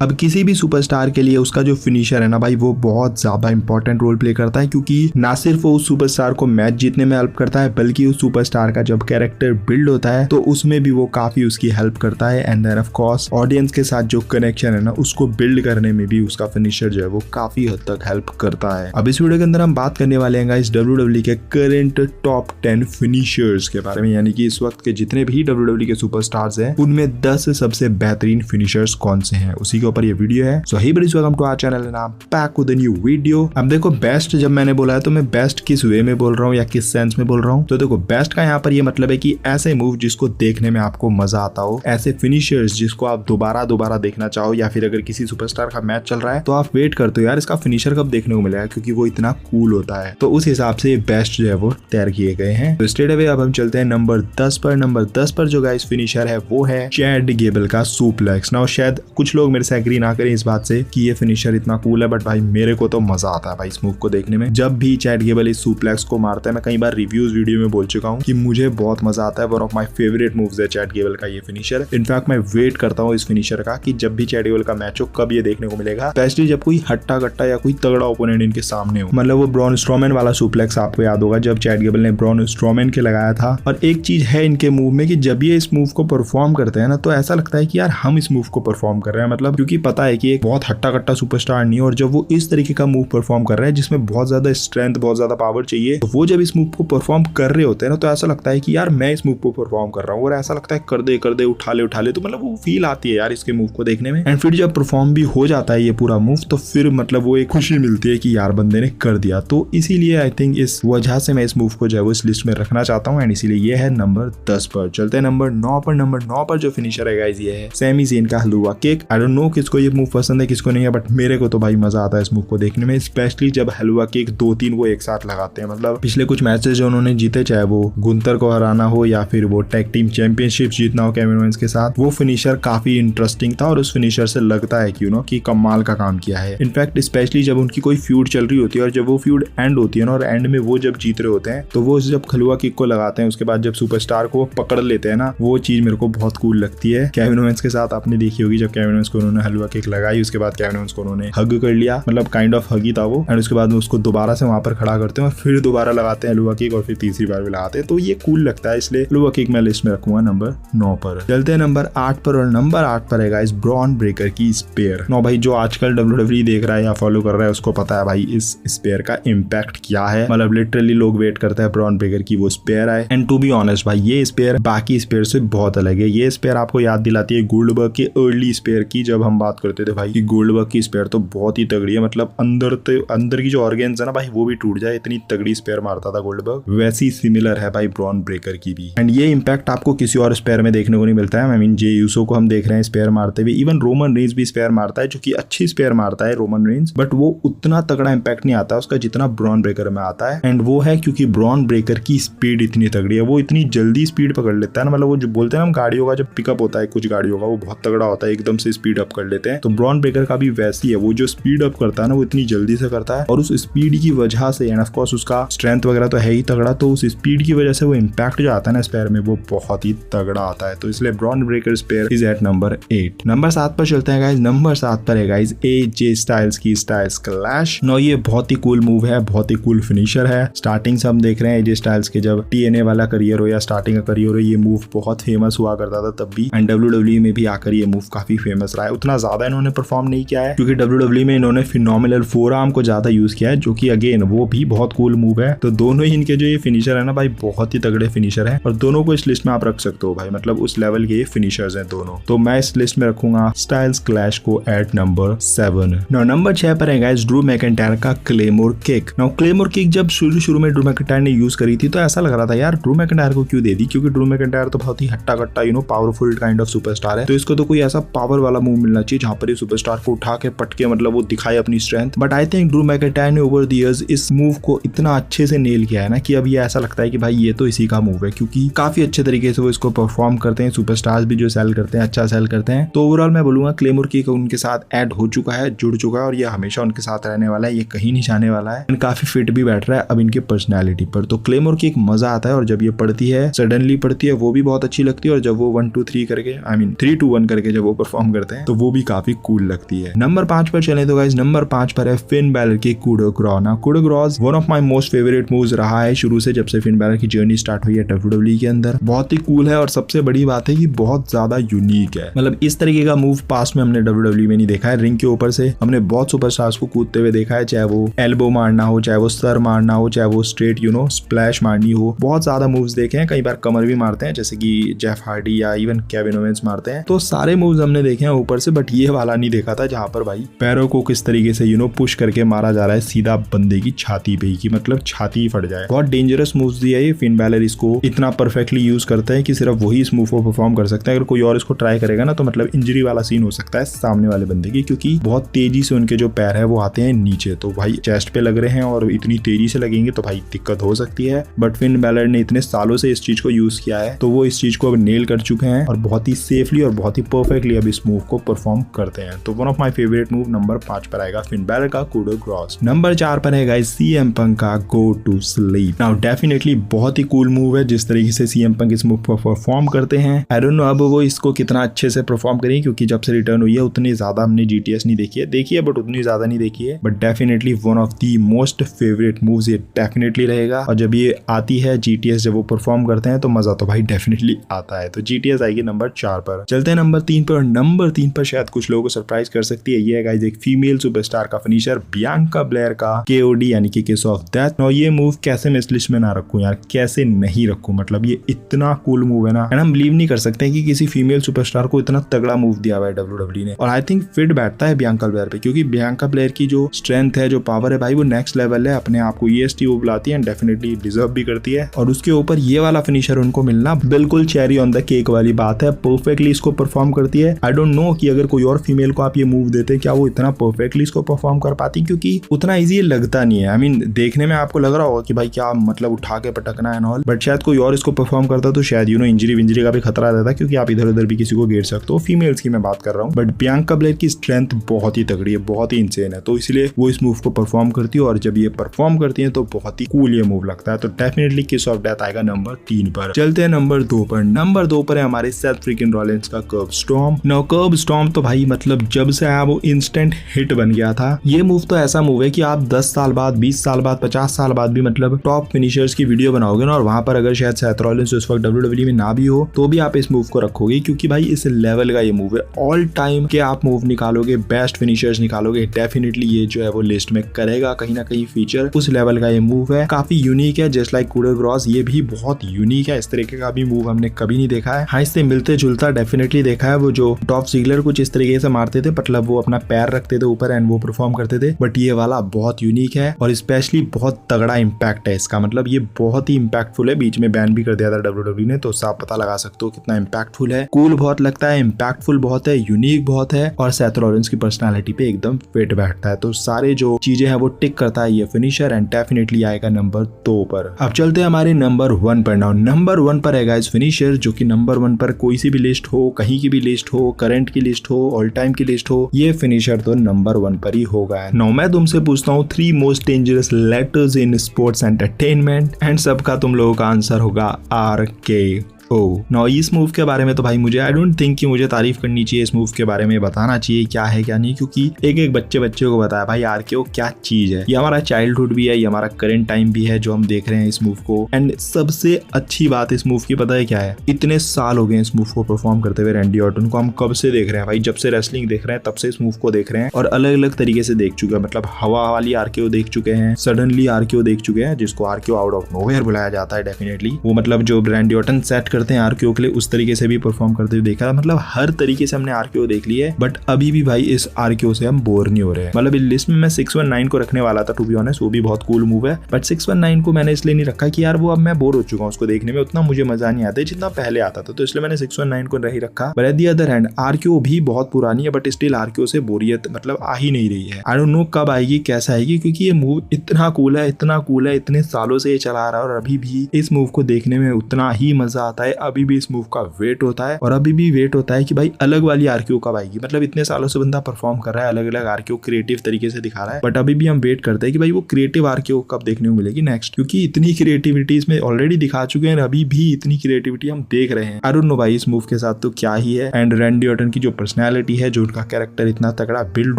अब किसी भी सुपरस्टार के लिए उसका जो फिनिशर है ना भाई वो बहुत ज्यादा इंपॉर्टेंट रोल प्ले करता है, क्योंकि ना सिर्फ वो उस सुपरस्टार को मैच जीतने में हेल्प करता है बल्कि उस सुपरस्टार का जब कैरेक्टर बिल्ड होता है तो उसमें भी वो काफी उसकी हेल्प करता है। And then of course audience के साथ जो कनेक्शन है ना उसको बिल्ड करने में भी उसका फिनिशर जो है वो काफी हद तक हेल्प करता है। अब इस वीडियो के अंदर हम बात करने वाले हैं गाइस WWE के करंट टॉप 10 फिनिशर्स के बारे में, यानी कि इस वक्त के जितने भी WWE के सुपरस्टार्स हैं उनमें 10 सबसे बेहतरीन फिनिशर्स कौन से हैं, उसी के ऊपर ये वीडियो है। So hey buddies, welcome to our channel and I am back with a new video. अब देखो बेस्ट जब मैंने बोला है तो मैं बेस्ट किस वे में बोल रहा हूँ या किस सेंस में बोल रहा हूँ। तो देखो बेस्ट का यहाँ पर ये मतलब है कि ऐसे मूव जिसको देखने में आपको मजा आता हो, ऐसे फिनिशर्स जिसको आप दोबारा देखना चाहो, या फिर अगर किसी सुपरस्टार का मैच चल रहा है तो आप वेट करते हो यार इसका फिनिशर कब देखने को मिलेगा क्योंकि वो इतना कूल होता है। तो उस हिसाब से बेस्ट जो है वो तैयार किए गए हैं। तो स्ट्रेट अवे अब हम चलते हैं नंबर 10 पर। नंबर 10 पर जो गाइस फिनिशर है वो है चैड गेबल का सुप्लेक्स। नाउ शायद कुछ लोग मेरे से एग्री ना करें इस बात से कि ये फिनिशर इतना कूल है, बट भाई मेरे को तो मजा आता है भाई इस मूव को देखने में। जब भी चैड गेबल इस सुप्लेक्स को मारता है, मैं कई बार रिव्यूज वीडियो में बोल चुका हूँ कि मुझे बहुत मजा आता है। One of my favourite moves है चैड गेबल का ये फिनिशर। इनफैक्ट मैं वेट करता हूँ इस फिनिशर का कि जब भी चैड गेबल का मैच हो कब ये देखने को मिलेगा, स्पेशली जब कोई हट्टा कट्टा या कोई तगड़ा ओपोनेंट इनके सामने हो। मतलब वो ब्रॉन स्ट्रोमैन वाला सुप्लेक्स आपको याद होगा जब चैड गेबल ने ब्रॉन स्ट्रोमैन के लगाया था। और एक चीज है इनके मूव में कि जब ये इस मूव को परफॉर्म करते हैं ना तो ऐसा लगता है कि यार हम इस मूव को परफॉर्म कर रहे हैं, मतलब क्योंकि पता है कि एक बहुत हट्टा कट्टा सुपरस्टार नहीं है, और जब वो इस तरीके का मूव परफॉर्म कर रहे हैं जिसमें बहुत ज्यादा स्ट्रेंथ बहुत ज्यादा पावर चाहिए, तो वो जब इस मूव को परफॉर्म कर रहे होते हैं ना तो ऐसा लगता है कि यार मैं इस मूव को परफॉर्म कर रहा हूँ, और ऐसा लगता है कर दे उठा ले, तो मतलब वो फील आती है यार इसके मूव को देखने में। एंड फिर जब परफॉर्म भी हो जाता है ये पूरा मूव तो फिर मतलब वो एक खुशी मिलती है कि यार बंदे ने कर दिया। तो इसीलिए आई थिंक इस वजह से मैं इस मूव को जो है वो इस लिस्ट में रखना चाहता हूँ, एंड इसीलिए ये है नंबर 10 पर। चलते हैं नंबर 9 पर। नंबर 9 पर जो फिनिशर है गाइस ये है सैमी ज़ेन का हलवा किक। आई डोंट नो किसको ये मूव पसंद है किसको नहीं है, बट मेरे को तो भाई मजा आता है इस मूव को देखने में, स्पेशली जब हलवा किक 2-3 वो एक साथ लगाते हैं। मतलब पिछले कुछ मैचेस जो उन्होंने जीते, चाहे वो गुंतर को हराना हो या फिर वो टैग टीम चैंपियनशिप जीतना हो केविन ओवेंस के साथ, वो फिनिशर काफी इंटरेस्टिंग था और उस फिनिशर से लगता है कि यू नो कि कमाल का काम किया है। इनफैक्ट स्पेशली जब उनकी कोई फ्यूड चल रही होती है और जब वो फ्यूड एंड होती है ना और एंड में वो जब जीत रहे होते हैं तो वो जब हलवा किक को लगाते हैं उसके बाद जब सुपरस्टार को पकड़ लेते हैं ना, वो चीज मेरे को बहुत कूल लगती है। केविन ओवेंस के साथ आपने देखी होगी जब केविन ओवेंस को उन्होंने हलवा किक लगाई उसके बाद केविन ओवेंस को उन्होंने हग कर लिया, मतलब काइंड ऑफ हग ही था वो, एंड उसके बाद उसको दोबारा से वहां पर खड़ा करते हैं और फिर दोबारा लगाते हैं हलवा किक और फिर तीसरी बार भी लगाते हैं। तो ये कूल लगता है, इसलिए हलवा किक मैं लिस्ट में रखूंगा नंबर 9 पर। चलते हैं नंबर 8 पर, और नंबर 8 पर है गाइस ब्रॉन ब्रेकर की स्पेयर। नो भाई जो आजकल WWE देख रहा है या फॉलो कर रहा है उसको पता है भाई इस स्पेयर का इम्पैक्ट क्या है। मतलब लिटरली लोग वेट करते हैं ब्रॉन ब्रेकर की वो स्पेयर आए, एंड टू बी ऑनेस्ट भाई ये स्पेयर बाकी स्पेयर से बहुत अलग है। ये स्पेयर आपको याद दिलाती है गोल्डबर्ग के अर्ली स्पेयर की, जब हम बात करते थे भाई कि गोल्डबर्ग की स्पेयर तो बहुत ही तगड़ी है, मतलब अंदर की जो ऑर्गेन्स है ना भाई वो भी टूट जाए इतनी तगड़ी स्पेयर मारता था गोल्डबर्ग, वैसी सिमिलर है भाई ब्रॉन ब्रेकर की भी। एंड ये इम्पैक्ट आपको किसी और स्पेयर में देखने को नहीं मिलता है। आई मीन जे यूसो को हम देख रहे हैं स्पेयर मारते हुए, इवन रोमन रेंज भी स्पेयर मारता है जो कि अच्छी स्पेयर मारता है रोमन रेंज, बट वो उतना तगड़ा इम्पैक्ट नहीं आता उसका जितना ब्रॉन ब्रेकर में आता है। एंड वो है क्योंकि ब्रॉन ब्रेकर की स्पीड इतनी तगड़ी है, वो इतनी जल्दी स्पीड पकड़ लेता है ना, मतलब वो जो बोलते हैं हम गाड़ियों का जब पिकअप होता है कुछ गाड़ियों का वो बहुत तगड़ा होता है, एकदम से स्पीड अप कर लेते हैं, तो ब्रॉन ब्रेकर का भी वैसी है, वो जो स्पीड अप करता है ना वो इतनी जल्दी से करता है, और उस स्पीड की वजह से एंड ऑफ कोर्स उसका स्ट्रेंथ वगैरह तो है ही तगड़ा, तो उस स्पीड की वजह से वो इम्पैक्ट जो आता है ना स्पेयर में वो बहुत ही तगड़ा आता है। तो इसलिए Bron Breakker spear is at number 8। Number 7 पर चलते हैं गाइस। नंबर 7 पर है गाइस AJ स्टाइल्स की स्टाइल्स क्लैश। नो ये बहुत ही कूल मूव है, बहुत ही कूल फिनिशर है। स्टार्टिंग से हम देख रहे हैं AJ स्टाइल्स के जब TNA वाला करियर हो या स्टार्टिंग का करियर हो, ये मूव बहुत फेमस हुआ करता था तब भी, एंड WWE में भी आकर ये मूव काफी फेमस रहा है। उतना ज्यादा इन्होंने परफॉर्म नहीं किया है क्योंकि WWE में इन्होंने फिनोमिनल फोरआर्म को ज्यादा यूज किया है जो कि अगेन वो भी बहुत कूल मूव है। तो दोनों ही इनके जो ये फिनिशर है ना भाई बहुत ही तगड़े फिनिशर है, और दोनों को इस लिस्ट में आप रख सकते हो भाई, मतलब उस लेवल के ये फिनिशर्स हैं दोनों। तो मैं इस लिस्ट में रखूंगा स्टाइल्स क्लैश को एट नंबर 7। नाउ नंबर 6 पर है गाइस ड्रू मैकिंटायर का claymore kick. Now claymore kick जब शुरू में ड्रू मैकिंटायर ने यूज करी थी तो ऐसा लग रहा था यार ड्रू मैकिंटायर को क्यों दे दी, क्योंकि ड्रू मैकिंटायर तो बहुत ही हट्टा कट्टा पावरफुल काइंड ऑफ सुपरस्टार है, तो इसको तो कोई ऐसा पावर वाला मूव मिलना चाहिए जहां पर ये सुपरस्टार को उठा के पटके मतलब वो दिखाए अपनी strength. But I think Drew McIntyre ने ओवर द इयर्स इस मूव को इतना अच्छे से नेल किया है ना कि अब ये ऐसा लगता है कि भाई ये तो इसी का मूव है, क्योंकि काफी अच्छे तरीके से वो इसको परफॉर्म करते हैं। सुपरस्टार्स भी जो सेल करते हैं अच्छा सेल करते हैं। तो ओवरऑल मैं बोलूंगा क्लेमोर किक उनके साथ ऐड हो चुका है, जुड़ चुका है, और ये हमेशा उनके साथ रहने वाला है, ये कहीं नहीं जाने वाला है। काफी फिट भी बैठ रहा है अब इनके पर्सनैलिटी पर। तो क्लेमोर किक मजा आता है, और जब ये पड़ती है सडनली पड़ती है वो भी बहुत अच्छी लगती है, और जब वो 1 2 3 करके 3 2 1 करके जब वो परफॉर्म करते हैं तो वो वो भी काफी कूल लगती है। नंबर 5 पर चले तो गाइस नंबर 5 पर है फिन बैलर की कूडो क्रॉस। ना Koodo cross one of my most favourite moves रहा है शुरू से, जब से फिन बैलर की जर्नी स्टार्ट हुई है WWE के अंदर। बहुत ही कूल है और सबसे बड़ी बात है कि बहुत ज्यादा यूनिक है। मतलब इस तरीके का मूव पास्ट में हमने WWE में नहीं देखा है। रिंग के ऊपर से हमने बहुत सुपरस्टार्स को कूदते हुए देखा है, चाहे वो एल्बो मारना हो, चाहे वो सर मारना हो, चाहे वो स्ट्रेट स्प्लैश मारनी हो। बहुत ज्यादा मूव्स देखे हैं, कई बार कमर भी मारते हैं जैसे कि जेफ हार्डी या इवन केविन ओवेंस मारते हैं। तो सारे मूव्स हमने देखे हैं ऊपर से, बट ये वाला नहीं देखा था जहां पर भाई पैरों को किस तरीके से पुश करके मारा जा रहा है सीधा बंदे की छाती पे, की मतलब छाती ही फट जाए। बहुत डेंजरस मूव्स दिया है ये। फिन बैलर इसको इतना परफेक्टली यूज करता है कि सिर्फ वही इस मूव को परफॉर्म कर सकता है। अगर कोई और इसको ट्राई करेगा ना तो मतलब इंजरी वाला सीन हो सकता है सामने वाले बंदे की, क्योंकि बहुत तेजी से उनके जो पैर है वो आते हैं नीचे। तो भाई चेस्ट पे लग रहे हैं और इतनी तेजी से लगेंगे तो भाई दिक्कत हो सकती है। बट फिन बैलर ने इतने सालों से इस चीज को यूज किया है तो वो इस चीज को अब नेल कर चुके हैं और बहुत ही सेफली और बहुत ही परफेक्टली अब इस मूव को परफॉर्म करते हैं। तो one of my favourite move number 5 पर आएगा फिन बैलर का कूडो क्रॉस। नंबर 4 पर है गाइस सीएम पंक का go to sleep. Now definitely बहुत ही कूल मूव है जिस तरीके से सीएम पंक इस मूव को परफॉर्म करते हैं। आई डोंट नो अब वो इसको कितना अच्छे से परफॉर्म करें, क्योंकि जब से रिटर्न हुई है उतनी ज्यादा हमने जीटीएस नहीं देखी है बट उतनी ज्यादा नहीं देखी है। But definitely one of the most favourite moves ये डेफिनेटली रहेगा। और जब ये आती है जीटीएस, जब वो परफॉर्म करते हैं तो मजा तो भाई डेफिनेटली आता है। तो जीटीएस आएगी नंबर 4 पर। चलते हैं नंबर 3 पर। नंबर 3 पर शायद कुछ लोगों को सरप्राइज कर सकती है। ये है गाइस एक फीमेल सुपरस्टार का फिनिशर बियांका ब्लेयर का केओडी यानी कि किस ऑफ डेथ। और ये मूव कैसे मैं इस लिस्ट में ना रखूं यार, कैसे नहीं रखूं। मतलब ये इतना कूल मूव है ना, एंड हम बिलीव नहीं कर सकते कि किसी फीमेल सुपरस्टार को इतना तगड़ा मूव दिया हुआ है WWE ने। और आई थिंक फिट बैठता है बियांका ब्लेयर पे, क्योंकि बियांका ब्लेयर की जो स्ट्रेंथ है, जो पावर है भाई, वो नेक्स्ट लेवल है। अपने आप को EST वो बुलाती है एंड डेफिनेटली डिजर्व भी करती है। और उसके ऊपर ये वाला फिनिशर उनको मिलना बिल्कुल चेरी ऑन द केक वाली बात है। परफेक्टली इसको परफॉर्म करती है। आई डोंट नो कि अगर कोई और फीमेल को आप ये मूव देते क्या वो इतना परफेक्टली इसको परफॉर्म कर पाती, क्योंकि उतना इजी लगता नहीं है। आई मीन देखने में आपको लग रहा होगा कि भाई क्या मतलब उठा के पटकना है ऑल, बट शायद कोई और इसको परफॉर्म करता तो शायद इंजरी का भी खतरा रहता, क्योंकि आप इधर उधर भी किसी को घेर सकते हो। फीमेल्स की मैं बात कर रहा हूँ। बट बियांका ब्लेयर की स्ट्रेंथ बहुत ही तगड़ी है, बहुत ही इंसेन है, तो इसलिए वो इस मूव को परफॉर्म करती है। और जब ये परफॉर्म करती है तो बहुत ही कूल ये मूव लगता है। तो डेफिनेटली किस ऑफ डेथ आएगा नंबर 3 पर। चलते हैं नंबर 2 पर। नंबर 2 पर है हमारे सेथ फ्रीकिन रॉलिंस का कर्ब स्टॉर्म। नाउ कर्ब स्टॉर्म तो भाई मतलब जब से आया वो इंस्टेंट हिट बन गया था। ये मूव तो ऐसा मूव है कि आप 10 साल बाद, 20 साल बाद, 50 साल बाद भी मतलब टॉप फिनिशर्स की वीडियो बनाओगे ना, और वहां पर अगर शायद सेथ रॉलिंस उस वक्त WWE में ना भी हो तो भी आप इस मूव को रखोगे, क्योंकि भाई इस लेवल का ये मूव है। ऑल टाइम के आप मूव निकालोगे, बेस्ट फिनिशर्स निकालोगे, डेफिनेटली ये जो है वो लिस्ट में करेगा कहीं ना कहीं फीचर। उस लेवल का ये मूव है, काफी यूनिक है। जस्ट लाइक कूडो क्रॉस ये भी बहुत यूनिक है। इस तरीके का भी मूव हमने कभी नहीं देखा है। हाँ, इससे मिलते जुलता डेफिनेटली देखा है। वो जो टॉप सिगलर कुछ इस तरीके से मारते थे, मतलब वो अपना पैर रखते थे ऊपर एंड वो परफॉर्म करते थे। बट ये वाला बहुत यूनिक है और स्पेशली बहुत तगड़ा इम्पैक्ट है इसका। मतलब ये बहुत ही इम्पैक्टफुल है। बीच में बैन भी कर दिया था WWE ने, तो उससे आप पता लगा सकते हो कितना इम्पैक्टफुल है। कूल बहुत लगता है, इम्पैक्टफुल बहुत है, यूनिक बहुत है और सेथ रॉलिंस की पर्सनालिटी पे एकदम फिट बैठता है। तो सारे जो चीजें हैं वो टिक करता है ये फिनिशर एंड डेफिनेटली आएगा नंबर 2 पर। अब चलते हैं हमारे नंबर 1 पर। नाउ नंबर 1 पर है इस फिनिशर जो कि नंबर 1 पर कोई सी भी लिस्ट हो, कहीं की भी लिस्ट हो, करंट की लिस्ट हो, ऑल टाइम की लिस्ट हो, ये फिनिशर तो नंबर 1 पर ही होगा। नाउ मैं तुमसे पूछता हूँ 3 most dangerous letters in sports entertainment and सबका तुम लोगों का आंसर होगा RKO। नाउ इस मूव के बारे में तो भाई मुझे आई डोंट थिंक कि मुझे तारीफ करनी चाहिए। इस मूव के बारे में बताना चाहिए क्या है क्या नहीं, क्योंकि एक एक बच्चे को बताया भाई RKO क्या चीज है। ये हमारा चाइल्डहुड भी है, ये हमारा करंट टाइम भी है जो हम देख रहे हैं इस मूव को। एंड सबसे अच्छी बात इस मूव की पता है क्या है, इतने साल हो गए इस मूव को परफॉर्म करते हुए रैंडी ऑर्टन को। हम कब से देख रहे हैं भाई, जब से रेसलिंग देख रहे हैं तब से इस मूव को देख रहे हैं और अलग अलग तरीके से देख चुके हैं। मतलब हवा वाली RKO देख चुके हैं, सडनली RKO देख चुके हैं जिसको RKO आउट ऑफ नोवेयर बुलाया जाता है। डेफिनेटली वो मतलब जो रैंडी ऑर्टन सेट करते हैं RKO के लिए उस तरीके से भी परफॉर्म करते हुए देखा। मतलब हर तरीके से हमने RKO देख ली है, बट अभी भी भाई इस RKO से हम बोर नहीं हो रहे हैं। मतलब इस लिस्ट में मैं 619 को रखने वाला था टू बी ऑनेस्ट, वो भी बहुत कूल मूव है, बट 619 को मैंने इसलिए नहीं रखा कि यार वो अब मैं बोर हो चुका हूँ उसको देखने में, उतना मुझे मजा नहीं आता जितना पहले आता था, तो इसलिए मैंने 619 को नहीं रखा। But at the other hand RKO भी बहुत पुरानी है, बट स्टिल RKO से बोरियत मतलब आ ही नहीं रही है। आई डोंट नो कब आएगी, कैसा आएगी, क्योंकि ये मूव इतना कूल है, इतने सालों से ये चला आ रहा है और अभी भी इस मूव को देखने में उतना ही मजा आता है भाई अभी भी इस मूव का वेट होता है और अभी भी वेट होता है कि भाई अलग वाली आर्क्यू कब आएगी। मतलब इतने सालों से बंदा परफॉर्म कर रहा है, अलग अलग आर्क्यू क्रिएटिव तरीके से दिखा रहा है, बट अभी भी हम वेट करते हैं कि भाई वो क्रिएटिव आर्क्यू कब देखने को मिलेगी नेक्स्ट, क्योंकि इतनी क्रिएटिविटी इसमें ऑलरेडी दिखा चुके हैं, अभी भी इतनी क्रिएटिविटी हम देख रहे हैं। आई डोंट नो भाई इस मूव के साथ तो क्या ही है। एंड रैंडी ऑर्टन की जो पर्सनैलिटी है, जो उनका कैरेक्टर इतना तगड़ा बिल्ड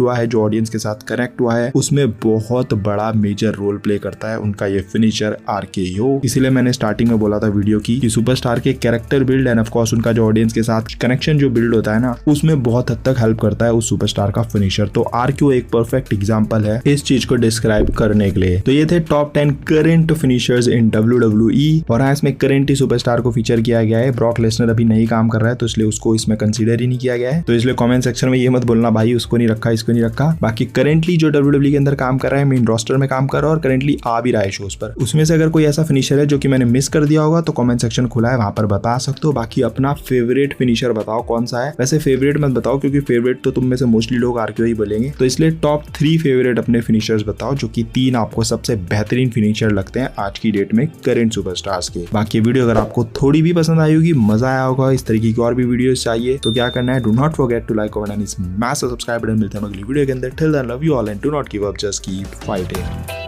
हुआ है, जो ऑडियंस के साथ कनेक्ट हुआ है, उसमें बहुत बड़ा मेजर रोल प्ले करता है उनका ये फिनिशर RKO। इसीलिए मैंने स्टार्टिंग में बोला था वीडियो की कि सुपरस्टार के character build end of course उनका जो ऑडियंस के साथ कनेक्शन जो बिल्ड होता है ना, उसमें बहुत हद तक हेल्प करता है उस सुपरस्टार का फिनिशर। तो RKO एक परफेक्ट एग्जांपल है इस चीज को डिस्क्राइब करने के लिए। तो ये थे टॉप 10 करंट फिनिशर्स इन WWE और हाँ इसमें करंट ही सुपरस्टार को फीचर किया गया है। ब्रॉक लेसनर अभी नहीं काम कर रहा है तो इसलिए उसको इसमें कंसीडर ही नहीं किया गया है। तो इसलिए कमेंट सेक्शन में ये मत बोलना भाई उसको नहीं रखा, इसको नहीं रखा। बाकी करेंटली जो WWE के अंदर काम कर रहा है, मेन रोस्टर में काम कर रहा है और करेंटली आ भी रहा है शोज पर, उसमें से अगर कोई ऐसा फिनिशर है जो कि मैंने मिस कर दिया होगा तो कमेंट सेक्शन खुला है, वहां पर बता सकते हो। बाकी अपना फेवरेट फिनिशर बताओ कौन सा है। वैसे फेवरेट मत बताओ क्योंकि फेवरेट तो तुम में से मोस्टली लोग RKO ही बोलेंगे, तो इसलिए टॉप 3 फेवरेट अपने फिनिशर्स बताओ, जो कि 3 आपको सबसे बेहतरीन फिनिशर लगते हैं आज की डेट में करंट सुपरस्टार्स के। बाकी वीडियो अगर आपको थोड़ी भी पसंद आई होगी, मजा आया होगा, इस तरीके की और भी वीडियोस चाहिए तो क्या करना है, do not forget to like comment and smash the subscribe button. मिलते हैं अगली वीडियो के अंदर। Till then love you all and do not give up, just keep fighting.